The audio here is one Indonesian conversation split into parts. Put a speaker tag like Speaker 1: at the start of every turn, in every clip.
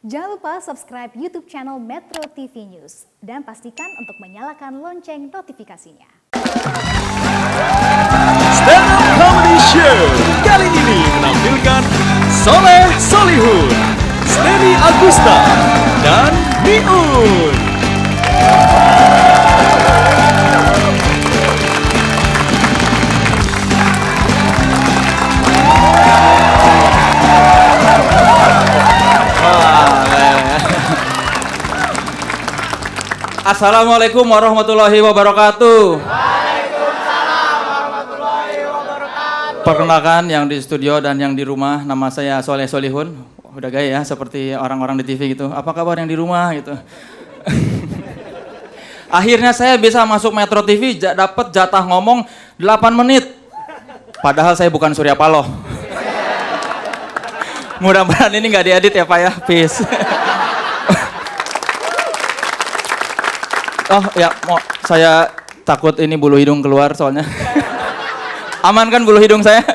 Speaker 1: Jangan lupa subscribe YouTube channel Metro TV News dan pastikan untuk menyalakan lonceng notifikasinya.
Speaker 2: Stand Up Comedy Show kali ini menampilkan Soleh Solihun, Steny Agusta, dan Miun.
Speaker 3: Assalamualaikum warahmatullahi wabarakatuh. Perkenalkan yang di studio dan yang di rumah, nama saya Soleh Solihun. Udah gaya ya, seperti orang-orang di TV gitu. Apa kabar yang di rumah gitu. Akhirnya saya bisa masuk Metro TV, dapat jatah ngomong 8 menit. Padahal saya bukan Surya Paloh. Mudah-mudahan ini nggak diedit ya Pak ya, peace. Oh ya, saya takut ini bulu hidung keluar soalnya. Aman kan bulu hidung saya?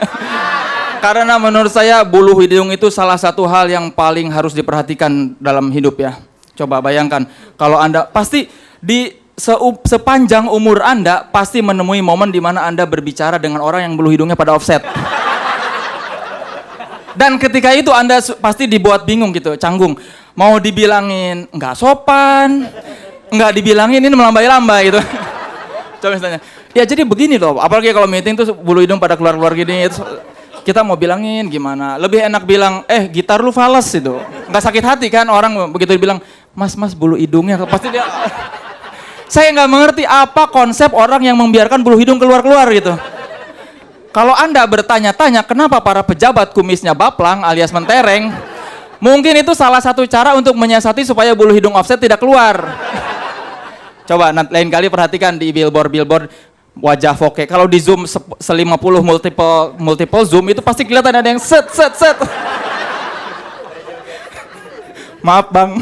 Speaker 3: Karena menurut saya bulu hidung itu salah satu hal yang paling harus diperhatikan dalam hidup ya. Coba bayangkan, kalau Anda pasti di sepanjang umur Anda pasti menemui momen di mana Anda berbicara dengan orang yang bulu hidungnya pada offset. Dan ketika itu Anda pasti dibuat bingung gitu, canggung. Mau dibilangin nggak sopan, nggak dibilangin ini melambai-lambai gitu. Coba misalnya, ya jadi begini loh, apalagi kalau meeting tuh bulu hidung pada keluar-keluar gini, kita mau bilangin gimana, lebih enak bilang, gitar lu fales itu, nggak sakit hati kan orang begitu dibilang, mas bulu hidungnya, pasti dia, saya nggak mengerti apa konsep orang yang membiarkan bulu hidung keluar-keluar gitu. Kalau Anda bertanya-tanya kenapa para pejabat kumisnya baplang alias mentereng, mungkin itu salah satu cara untuk menyiasati supaya bulu hidung offset tidak keluar. Coba lain kali perhatikan di billboard wajah Voke. Kalau di zoom 50 multiple zoom itu pasti kelihatan ada yang set. Maaf bang.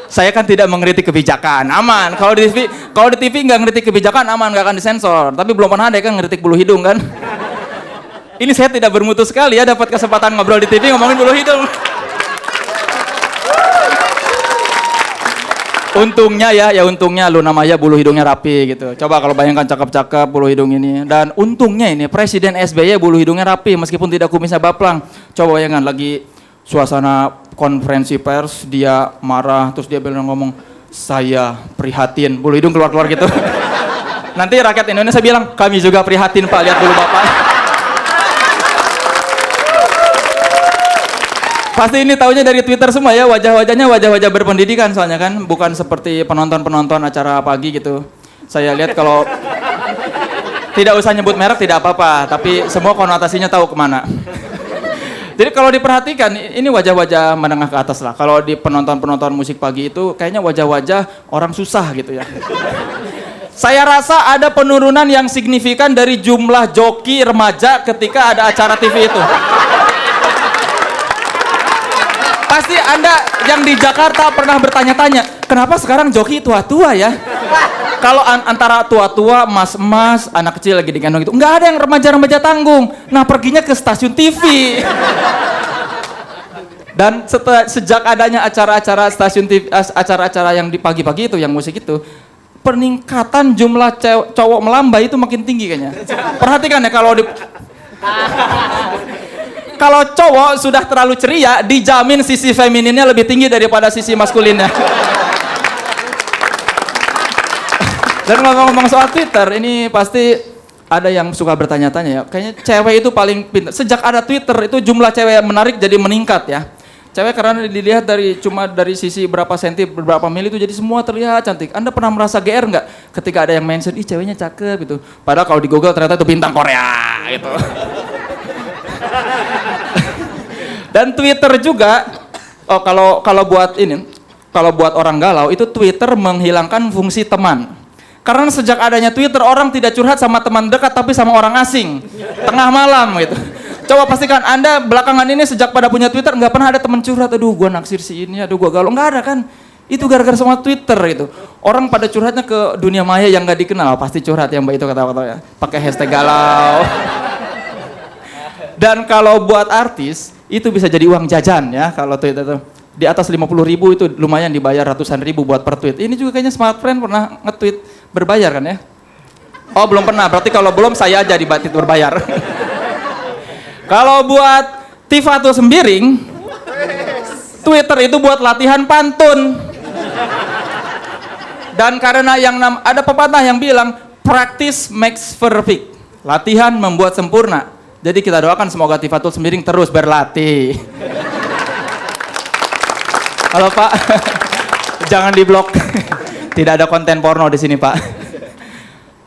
Speaker 3: Saya kan tidak mengkritik kebijakan, aman. Kalau di TV nggak ngeritik kebijakan aman, nggak akan disensor. Tapi belum pernah ada yang ngeritik bulu hidung kan? Ini saya tidak bermutu sekali ya dapat kesempatan ngobrol di TV ngomongin bulu hidung. Untungnya Luna Maya bulu hidungnya rapi gitu. Coba kalau bayangkan cakep-cakep bulu hidung ini. Dan untungnya ini Presiden SBY bulu hidungnya rapi meskipun tidak kumisnya baplang. Coba bayangkan lagi suasana konferensi pers, dia marah terus dia bilang ngomong, saya prihatin, bulu hidung keluar-keluar gitu. Nanti rakyat Indonesia bilang, kami juga prihatin Pak, lihat bulu Bapak. Pasti ini taunya dari Twitter semua ya, wajah-wajahnya wajah-wajah berpendidikan soalnya kan, bukan seperti penonton-penonton acara pagi gitu. Saya lihat kalau tidak usah nyebut merek tidak apa-apa, tapi semua konotasinya tahu kemana. Jadi kalau diperhatikan ini wajah-wajah menengah ke atas lah. Kalau di penonton-penonton musik pagi itu kayaknya wajah-wajah orang susah gitu ya. Saya rasa ada penurunan yang signifikan dari jumlah joki remaja ketika ada acara TV itu. Pasti Anda yang di Jakarta pernah bertanya-tanya, kenapa sekarang joki tua-tua ya? Kalau antara tua-tua, mas-mas, anak kecil lagi digendong gitu, nggak ada yang remaja-remaja tanggung. Nah perginya ke stasiun TV. Dan sejak adanya acara-acara stasiun TV, acara-acara yang di pagi-pagi itu, yang musik itu, peningkatan jumlah cowok melambai itu makin tinggi kayaknya. Perhatikan ya kalau cowok sudah terlalu ceria, dijamin sisi femininnya lebih tinggi daripada sisi maskulinnya. Dan ngomong-ngomong soal Twitter, ini pasti ada yang suka bertanya-tanya ya. Kayaknya cewek itu paling pintar. Sejak ada Twitter itu jumlah cewek yang menarik jadi meningkat ya. Cewek karena dilihat cuma dari sisi berapa senti, berapa mili itu jadi semua terlihat cantik. Anda pernah merasa GR nggak ketika ada yang mention, ih ceweknya cakep gitu. Padahal kalau di Google ternyata itu bintang Korea gitu. Dan Twitter juga, kalau buat orang galau itu Twitter menghilangkan fungsi teman. Karena sejak adanya Twitter orang tidak curhat sama teman dekat tapi sama orang asing tengah malam gitu. Coba pastikan Anda belakangan ini sejak pada punya Twitter nggak pernah ada teman curhat, aduh gua naksir si ini, aduh gua galau, nggak ada kan? Itu gara-gara semua Twitter gitu. Orang pada curhatnya ke dunia maya yang nggak dikenal, pasti curhat yang mbak itu kata-kata ya. Pakai hashtag galau. Dan kalau buat artis, itu bisa jadi uang jajan ya, kalau tweet itu. Di atas 50.000 itu lumayan dibayar ratusan ribu buat per tweet. Ini juga kayaknya Smart Friend pernah nge-tweet berbayar kan ya? Oh belum pernah, berarti kalau belum saya aja di tweet berbayar. Kalau buat Tifatul Sembiring, Twitter itu buat latihan pantun. Dan karena ada pepatah yang bilang, practice makes perfect. Latihan membuat sempurna. Jadi kita doakan semoga Tifatul Sembiring terus berlatih. Halo Pak, jangan diblok. Tidak ada konten porno di sini Pak.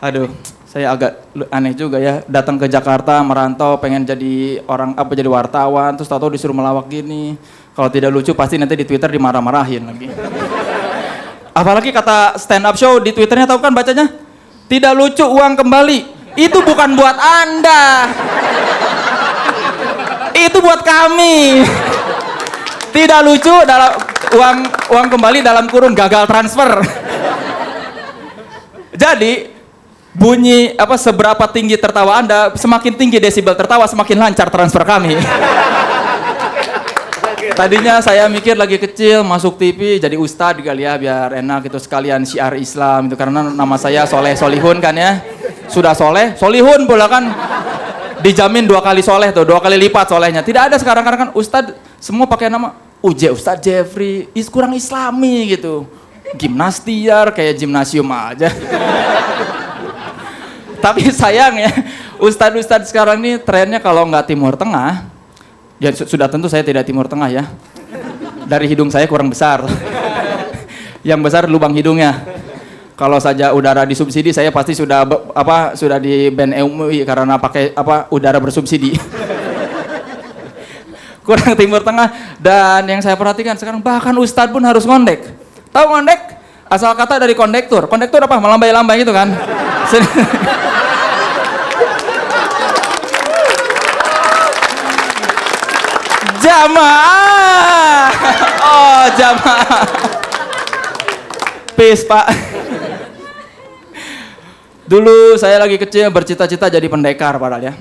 Speaker 3: Aduh, saya agak aneh juga ya. Datang ke Jakarta, merantau, pengen jadi jadi wartawan, terus tahu-tahu disuruh melawak gini. Kalau tidak lucu pasti nanti di Twitter dimarah-marahin lagi. Apalagi kata stand up show di Twitternya tahu kan bacanya? Tidak lucu uang kembali. Itu bukan buat Anda. Itu buat kami. Tidak lucu dalam uang kembali dalam kurung gagal transfer. Jadi bunyi seberapa tinggi tertawa Anda, semakin tinggi desibel tertawa semakin lancar transfer kami. Tadinya saya mikir lagi kecil masuk TV jadi ustadz kali ya biar enak gitu sekalian syiar Islam itu karena nama saya Soleh Solihun kan ya. Sudah soleh, solihun pula kan. Dijamin 2 kali soleh tuh, 2 kali lipat solehnya. Tidak ada sekarang karena kan ustadz semua pakai nama Ustadz Jeffrey, kurang islami gitu. Gimnastiar kayak gimnasium aja. Tapi sayang ya, ustadz sekarang ini trennya kalau nggak Timur Tengah, ya sudah tentu saya tidak Timur Tengah ya. Dari hidung saya kurang besar. Yang besar lubang hidungnya. Kalau saja udara disubsidi, saya pasti sudah di ban MUI karena pakai udara bersubsidi. Kurang Timur Tengah. Dan yang saya perhatikan sekarang bahkan ustadz pun harus ngondek. Tahu ngondek? Asal kata dari kondektur. Kondektur apa? Melambai-lambai gitu kan. Jamaah. Oh, jamaah. Peace, Pak. Dulu saya lagi kecil bercita-cita jadi pendekar padahal ya.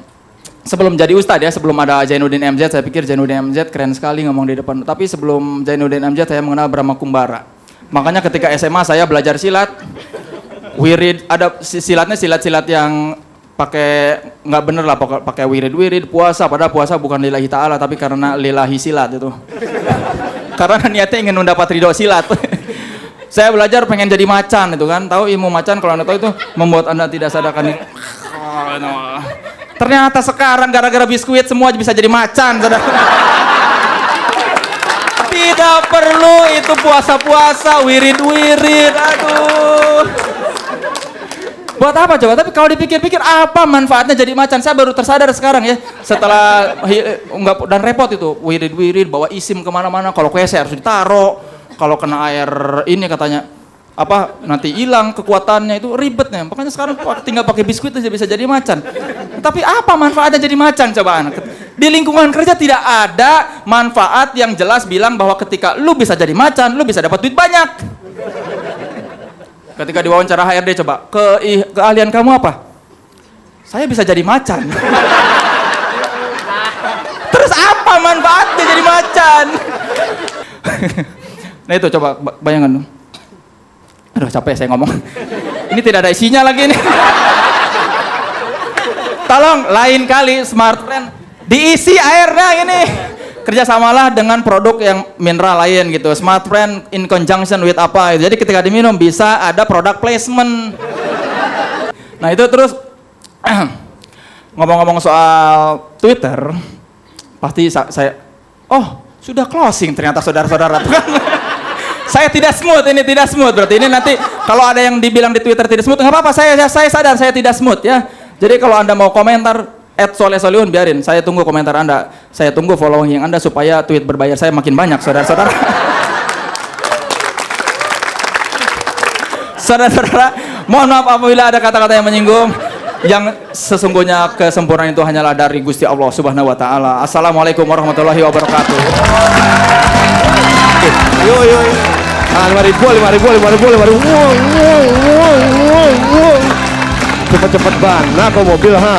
Speaker 3: Sebelum jadi ustadz ya, sebelum ada Zainuddin MZ, saya pikir Zainuddin MZ keren sekali ngomong di depan. Tapi sebelum Zainuddin MZ saya mengenal Brahma Kumbara. Makanya ketika SMA saya belajar silat, wirid, ada silatnya silat-silat yang pakai nggak bener lah, pakai wirid-wirid, puasa, padahal puasa bukan lillahi ta'ala tapi karena lillahi silat itu. Karena niatnya ingin mendapat ridho silat. Saya belajar pengen jadi macan itu kan, tahu ilmu macan kalau Anda tahu itu membuat Anda tidak sadarkan. Ternyata sekarang gara-gara biskuit semua bisa jadi macan, saudara. Tidak perlu itu puasa-puasa, wirid-wirid, aduh. Buat apa coba? Tapi kalau dipikir-pikir apa manfaatnya jadi macan? Saya baru tersadar sekarang ya. Setelah dan repot itu, wirid-wirid bawa isim kemana-mana. Kalau WC harus ditaruh. Kalau kena air ini katanya nanti hilang kekuatannya, itu ribetnya. Makanya sekarang tinggal pakai biskuit aja bisa jadi macan. Tapi apa manfaatnya jadi macan coba? Di lingkungan kerja tidak ada manfaat yang jelas bilang bahwa ketika lu bisa jadi macan, lu bisa dapat duit banyak. Ketika diwawancara HRD coba, keahlian kamu apa? Saya bisa jadi macan. Terus apa manfaatnya jadi macan? Nah itu coba bayangkan dong. Aduh capek saya ngomong. Ini tidak ada isinya lagi nih. Tolong lain kali Smart Friend diisi airnya ini. Kerjasamalah dengan produk yang mineral lain gitu. Smart Friend in conjunction with apa gitu. Jadi ketika diminum bisa ada product placement. Nah itu terus ngomong-ngomong soal Twitter, pasti saya sudah closing ternyata saudara-saudara. Saya tidak smooth, ini tidak smooth berarti ini nanti kalau ada yang dibilang di Twitter tidak smooth nggak apa-apa, saya sadar saya tidak smooth ya. Jadi kalau Anda mau komentar @solehsolihun biarin, saya tunggu komentar Anda, saya tunggu following Anda supaya tweet berbayar saya makin banyak saudara-saudara. Saudara-saudara, mohon maaf apabila ada kata-kata yang menyinggung. Yang sesungguhnya kesempurnaan itu hanyalah dari Gusti Allah Subhanahu wa taala. Assalamualaikum warahmatullahi wabarakatuh.
Speaker 4: Yo. 5.000. Cepet-cepet banget kok mobil ha.